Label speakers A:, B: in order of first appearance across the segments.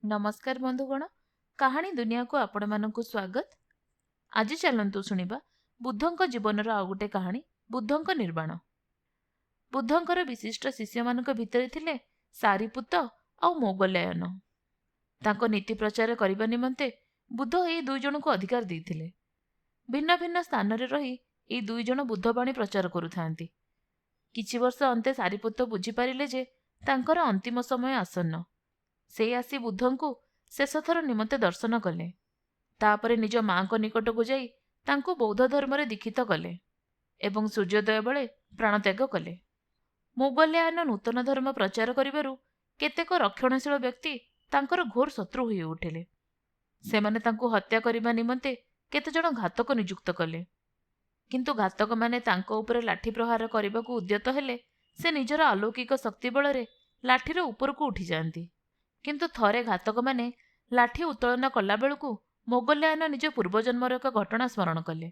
A: नमस्कार बंधुगण, कहानी दुनिया को आपण मानक स्वागत। आज चलंतु शुणिबा बुद्धंक जीवनर आउ गोटे कहानी बुद्धंक निर्वाण। बुद्धंकर विशिष्ट शिष्य मानक भितर थिले सारिपुत्त आउ मोगलायन। तांको नीति प्रचार करने निमंते बुद्ध ए दुई जन को अधिकार देइथिले। भिन्न भिन्न स्थान रे रही ए दुई जन बुद्धवाणी प्रचार करुथांती। किछि वर्ष अंते सारिपुत्त बुझी पारिले जे तांकर अंतिम समय आसन्न। से आसी बुद्धंकु शेषथर निमंते दर्शन कले। तापरे निज माँ को निकट को जाई तांको बौद्ध धर्म रे दीक्षित कले एवं सूर्योदय बेले प्राणत्याग कले। मोगल्यायन नूतन धर्म प्रचार करिबारु केतेक रक्षणशील व्यक्ति तांकर घोर शत्रु होई उठिले। सेमाने तांको हत्या करिबा निमंते केते जण घातक नियुक्त कले, किंतु घातक माने तांको उपरे लाठी प्रहार करबाकू उद्यत हेले से निजर अलौकिक शक्ति बଳରେ लाठीर उपरकू उठी जांती। किंतु थरे घातक माने लाठी उत्तोलन कला बेलू मोगल्यायन निज पूर्वजन्मर एक घटना स्मरण कले।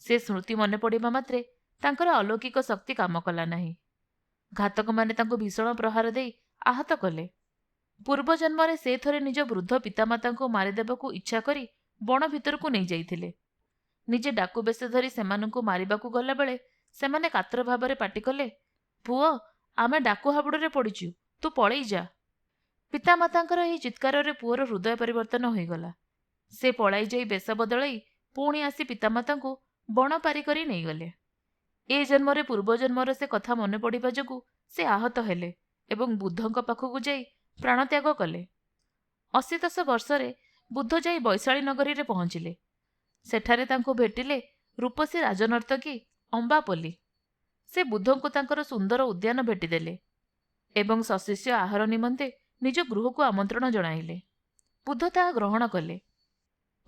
A: से स्मृति मन पड़ा मात्रे तांकर अलौकिक शक्ति काम कला नहीं। घातक माने तांको भीषण प्रहार दे आहत कले। पूर्वजन्म से थरे निज वृद्ध पितामाता को मारिदेबाकू इच्छा करी बण भितर को नहीं जाइथिले। निजे डाकू बेश धरी सेमानंकू मारिबाकू गला बेले सेमाने कातर भाबरे पाटी कले, पुओ आमे डाकू हाबुडरे पड़ीचु, तू पळेई जा। पितामातांकर एही चित्कार रे पुओर हृदय परिवर्तन होईगला। से पलाई जाई बेश बदलई पुणी आसी पितामातांकू बण पारी करी नहीं गले। ए जन्मरे पूर्वजन्मर से कथा मन पड़िबा जोगु से आहत हेले एवं बुद्धंक पाखकू जाई प्राणत्याग कले। 80 वर्षरे बुद्ध जाई वैशाली नगरी रे पहुंचिले। सेठारे तांको भेटिले रूपसी राजनर्तकी अंबापल्ली। से बुद्धंकू तांकर सुंदर उद्यान भेटिदेले एवं सशिष्य आहार निमंते निज गृह को आमंत्रण जणाइले। बुद्ध ताहा ग्रहण कले।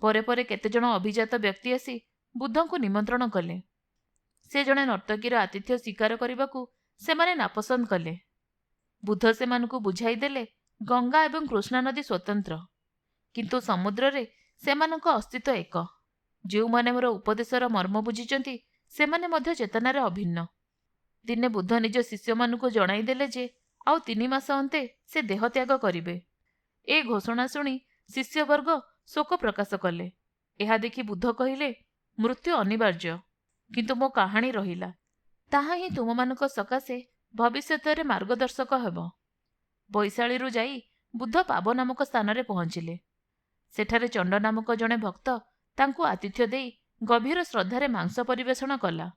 A: परे परे केते जण अभिजात व्यक्ति आसी बुद्धंकू निमंत्रण कले। से जणे नर्तकीर आतिथ्य स्वीकार करबाकू सेमाने नापसंद कले। बुद्ध सेमानकू बुझाई देले गंगा एवं कृष्णा नदी स्वतंत्र, किंतु समुद्र रे सेमानक अस्तित्व एक। जो माने मोर उपदेशर मर्म बुझिचंती सेमाने मध्य चेतनार अभिन्न। दिने बुद्ध निज शिष्य मानकू जणाई देले जे आउ 3 मास अंते से देह त्याग करिवे। ए घोषणा सुनी शिष्यवर्ग शोक प्रकाश कले। एहा देखि बुद्ध कहिले, मृत्यु अनिवार्य, किंतु मो कहानी रहिला, ताहा ही तुम मानक सकाशे भविष्यत रे मार्गदर्शक हेब। वैशाली जाई बुद्ध पाव नामक स्थान रे पहुंचिले। सेठारे चंड नामक जणे भक्त तांकू आतिथ्य देई गभीर श्रद्धारे मांस परिवेषण कला।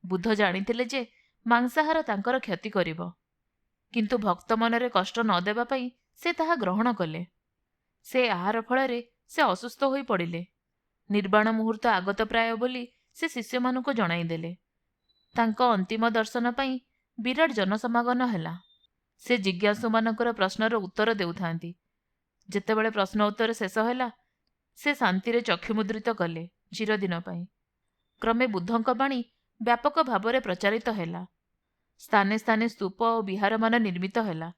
A: बुद्ध जानिथिले जे मांसाहार तांकर क्षति करिवो, किंतु भक्त मनरे कष्ट न देबा पई से ताहा ग्रहण कले। से आहार फଳରେ से असुस्थ होई पड़िले। निर्वाण मुहूर्त आगत प्राय बोली से शिष्य मानकू जणाई देले। तांको अंतिम दर्शन पई विराट जनसमागम हैला। से जिज्ञासु मानकर प्रश्नर उत्तर देउथांती। जेतेबेले प्रश्न उत्तर शेष हैला से शांति रे चक्षु मुद्रित कले चिरदिन पई। क्रमे बुद्धंक बाणी व्यापक भावरे प्रचारित हैला। स्थाने स्थाने स्तूप और विहार मान निर्मित हैला।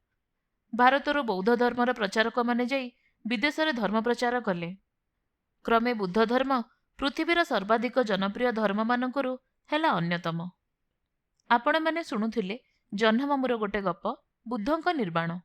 A: भारतर बौद्ध धर्मर प्रचारक माने जाई विदेशरे धर्म प्रचार कले। क्रमे बुद्ध धर्म पृथ्वीर सर्वाधिक जनप्रिय धर्म मानकरू हैला अन्यतम। आपण माने शुणुथिले जह्नमामूर गोटे गप बुद्धंक निर्वाण।